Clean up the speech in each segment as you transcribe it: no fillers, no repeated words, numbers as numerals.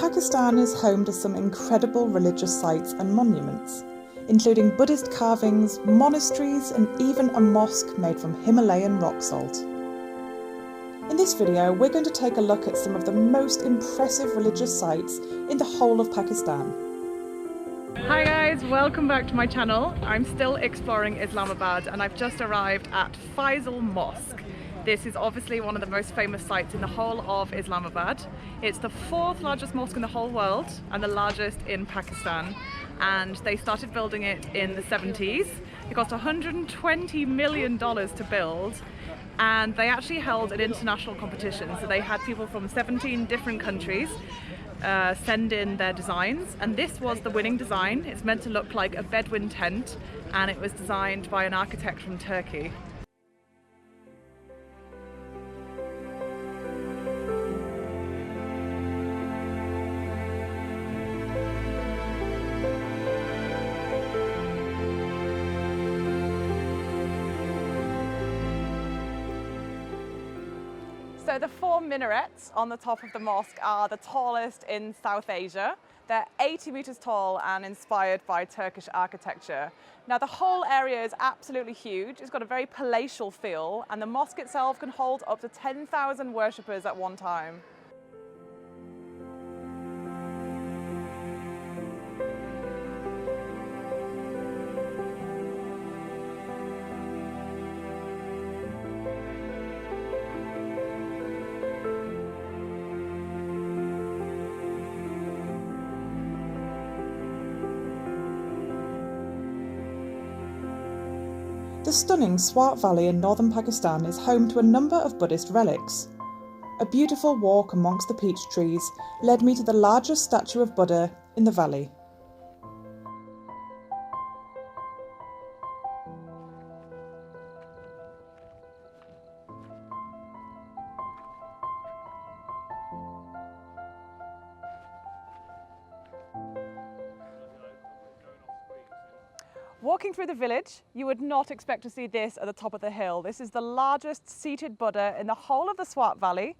Pakistan is home to some incredible religious sites and monuments, including Buddhist carvings, monasteries, and even a mosque made from Himalayan rock salt. In this video, we're going to take a look at some of the most impressive religious sites in the whole of Pakistan. Hi guys, welcome back to my channel. I'm still exploring Islamabad and I've just arrived at Faisal Mosque. This is obviously one of the most famous sites in the whole of Islamabad. It's the fourth largest mosque in the whole world and the largest in Pakistan. And they started building it in the 70s. It cost $120 million to build. And they actually held an international competition. So they had people from 17 different countries send in their designs, and this was the winning design. It's meant to look like a Bedouin tent, and it was designed by an architect from Turkey. So the four minarets on the top of the mosque are the tallest in South Asia. They're 80 meters tall and inspired by Turkish architecture. Now the whole area is absolutely huge. It's got a very palatial feel, and the mosque itself can hold up to 10,000 worshippers at one time. The stunning Swat Valley in northern Pakistan is home to a number of Buddhist relics. A beautiful walk amongst the peach trees led me to the largest statue of Buddha in the valley. Walking through the village, you would not expect to see this at the top of the hill. This is the largest seated Buddha in the whole of the Swat Valley.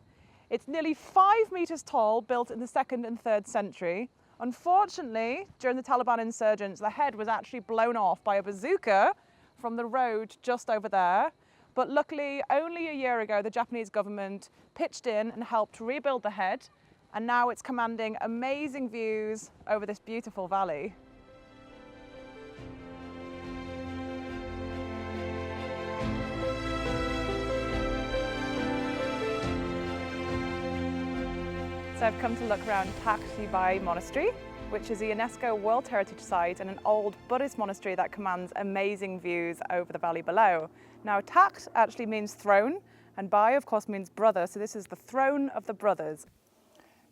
It's nearly 5 meters tall, built in the 2nd and 3rd century. Unfortunately, during the Taliban insurgents, the head was actually blown off by a bazooka from the road just over there. But luckily, only a year ago, the Japanese government pitched in and helped rebuild the head. And now it's commanding amazing views over this beautiful valley. So I've come to look around Takht Bhai Monastery, which is a UNESCO World Heritage Site and an old Buddhist monastery that commands amazing views over the valley below. Now Takht actually means throne, and Bhai of course means brother, so this is the throne of the brothers.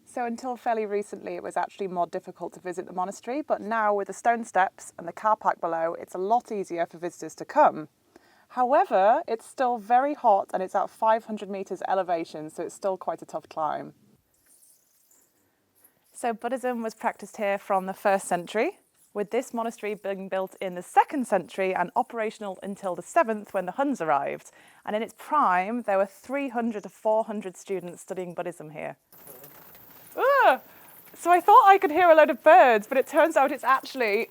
So until fairly recently it was actually more difficult to visit the monastery, but now with the stone steps and the car park below, it's a lot easier for visitors to come. However, it's still very hot and it's at 500 meters elevation, so it's still quite a tough climb. So Buddhism was practiced here from the 1st century, with this monastery being built in the 2nd century and operational until the 7th when the Huns arrived. And in its prime, there were 300 to 400 students studying Buddhism here. So I thought I could hear a load of birds, but it turns out it's actually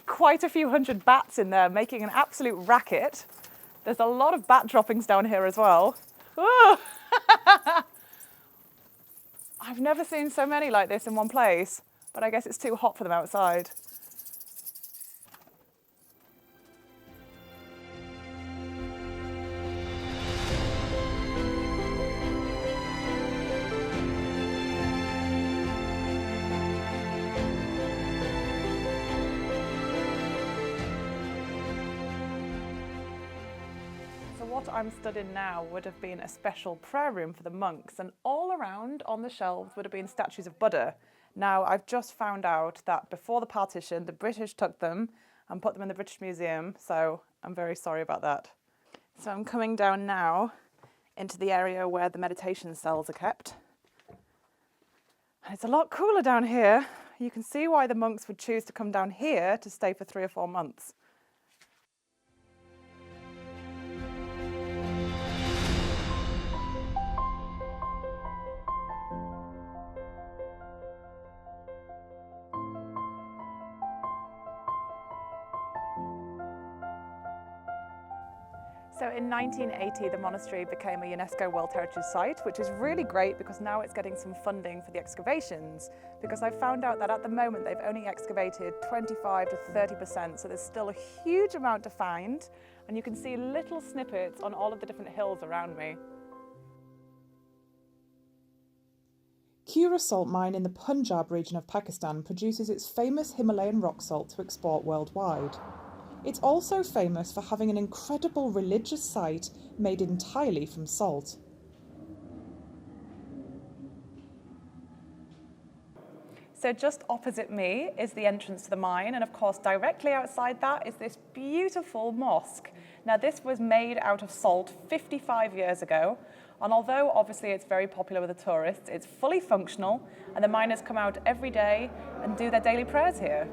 quite a few hundred bats in there making an absolute racket. There's a lot of bat droppings down here as well. I've never seen so many like this in one place, but I guess it's too hot for them outside. What I'm stood in now would have been a special prayer room for the monks, and all around on the shelves would have been statues of Buddha. Now I've just found out that before the partition the British took them and put them in the British Museum, so I'm very sorry about that. So I'm coming down now into the area where the meditation cells are kept. And it's a lot cooler down here. You can see why the monks would choose to come down here to stay for 3 or 4 months. So in 1980, the monastery became a UNESCO World Heritage Site, which is really great because now it's getting some funding for the excavations. Because I found out that at the moment they've only excavated 25 to 30%, so there's still a huge amount to find. And you can see little snippets on all of the different hills around me. Kura salt mine in the Punjab region of Pakistan produces its famous Himalayan rock salt to export worldwide. It's also famous for having an incredible religious site made entirely from salt. So just opposite me is the entrance to the mine, and of course directly outside that is this beautiful mosque. Now this was made out of salt 55 years ago, and although obviously it's very popular with the tourists, it's fully functional, and the miners come out every day and do their daily prayers here.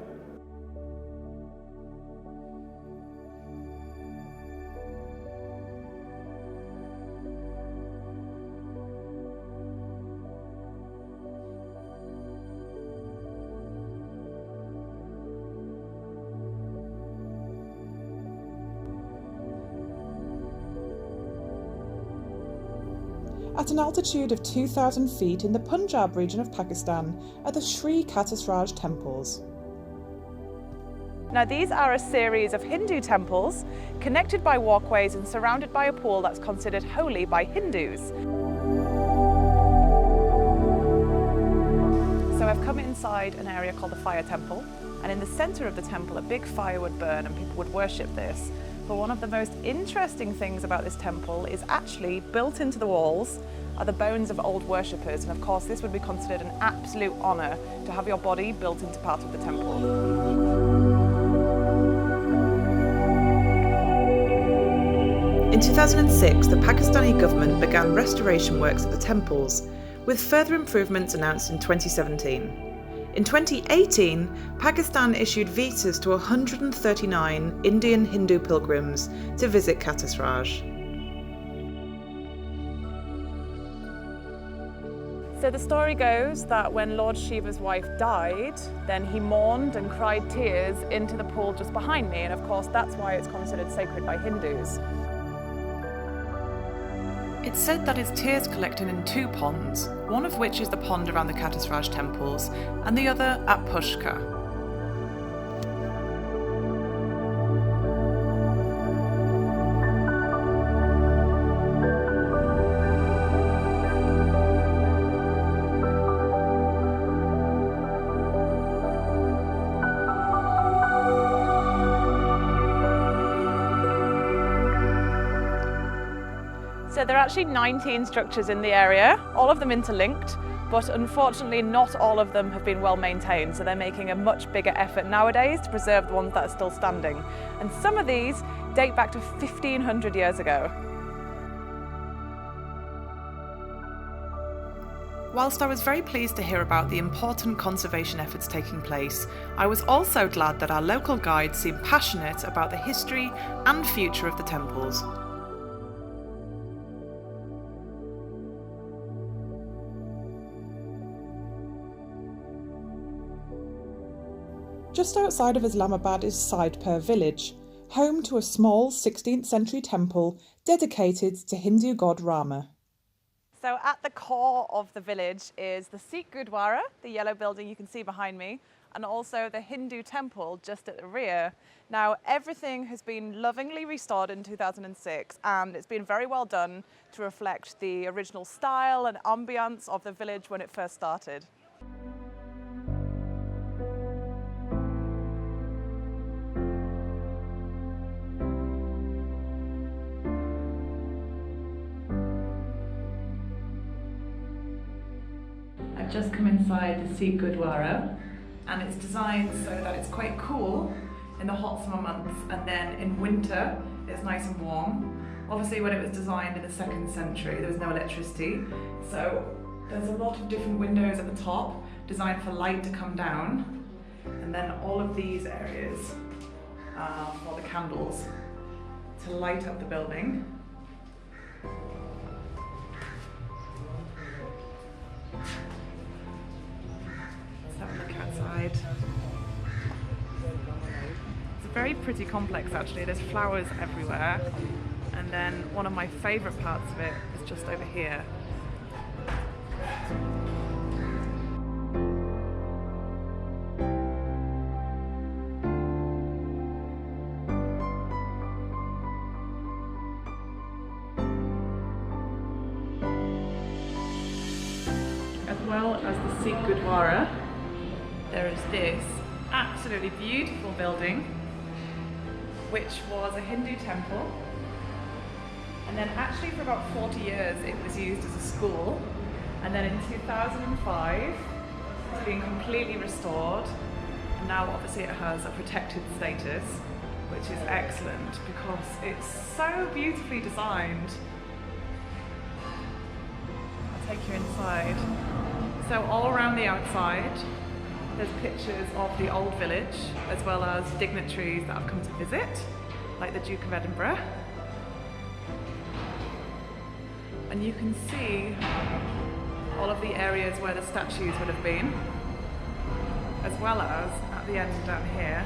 At an altitude of 2,000 feet in the Punjab region of Pakistan are the Shri Kathisraj Temples. Now these are a series of Hindu temples connected by walkways and surrounded by a pool that's considered holy by Hindus. So I've come inside an area called the Fire Temple, and in the centre of the temple a big fire would burn and people would worship this. But one of the most interesting things about this temple is actually built into the walls are the bones of old worshippers, and of course this would be considered an absolute honour to have your body built into part of the temple. In 2006, the Pakistani government began restoration works at the temples, with further improvements announced in 2017. In 2018, Pakistan issued visas to 139 Indian Hindu pilgrims to visit Kathisraj. So the story goes that when Lord Shiva's wife died, then he mourned and cried tears into the pool just behind me, and of course that's why it's considered sacred by Hindus. It's said that his tears collected in two ponds, one of which is the pond around the Kathisraj temples, and the other at Pushkar. So there are actually 19 structures in the area, all of them interlinked, but unfortunately not all of them have been well maintained, so they're making a much bigger effort nowadays to preserve the ones that are still standing. And some of these date back to 1500 years ago. Whilst I was very pleased to hear about the important conservation efforts taking place, I was also glad that our local guides seemed passionate about the history and future of the temples. Just outside of Islamabad is Saidpur Village, home to a small 16th century temple dedicated to Hindu god Rama. So at the core of the village is the Sikh gurdwara, the yellow building you can see behind me, and also the Hindu temple just at the rear. Now everything has been lovingly restored in 2006, and it's been very well done to reflect the original style and ambience of the village when it first started. I've just come inside the Sikh gurdwara, and it's designed so that it's quite cool in the hot summer months, and then in winter it's nice and warm. Obviously when it was designed in the 2nd century there was no electricity, so there's a lot of different windows at the top designed for light to come down, and then all of these areas are for the candles to light up the building. Have a look outside. It's a very pretty complex actually. There's flowers everywhere, and then one of my favourite parts of it is just over here. As well as the Sikh gurdwara, there is this absolutely beautiful building, which was a Hindu temple, and then actually for about 40 years it was used as a school, and then in 2005 it's been completely restored, and now obviously it has a protected status, which is excellent because it's so beautifully designed. I'll take you inside. So all around the outside there's pictures of the old village, as well as dignitaries that have come to visit, like the Duke of Edinburgh. And you can see all of the areas where the statues would have been, as well as at the end down here.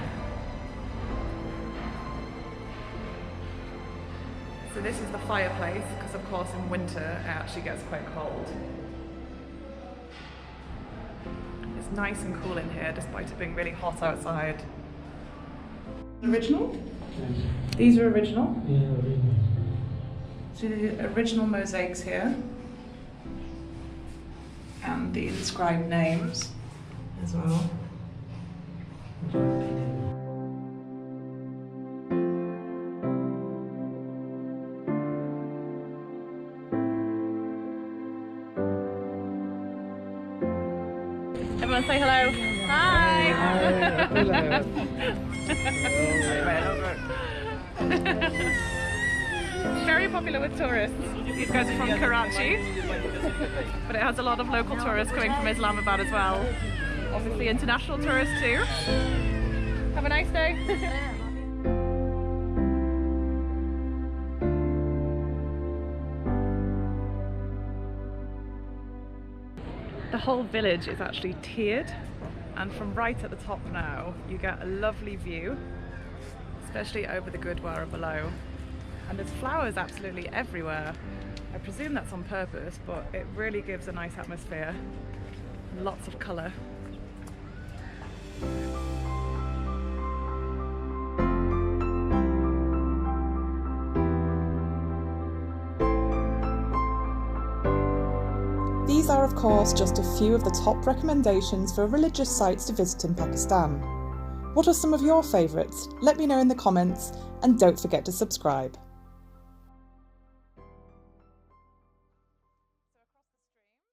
So this is the fireplace, because of course in winter it actually gets quite cold. It's nice and cool in here despite it being really hot outside. Original? Yes. These are original? Yeah, original. So the original mosaics here. And the inscribed names as well. Everyone say hello. Hi. Hello. Very popular with tourists. These guys are from Karachi, but it has a lot of local tourists coming from Islamabad as well. Obviously international tourists too. Have a nice day. The whole village is actually tiered, and from right at the top now you get a lovely view, especially over the gurdwara below. And there's flowers absolutely everywhere. I presume that's on purpose, but it really gives a nice atmosphere and lots of colour. These are of course just a few of the top recommendations for religious sites to visit in Pakistan. What are some of your favourites? Let me know in the comments, and don't forget to subscribe.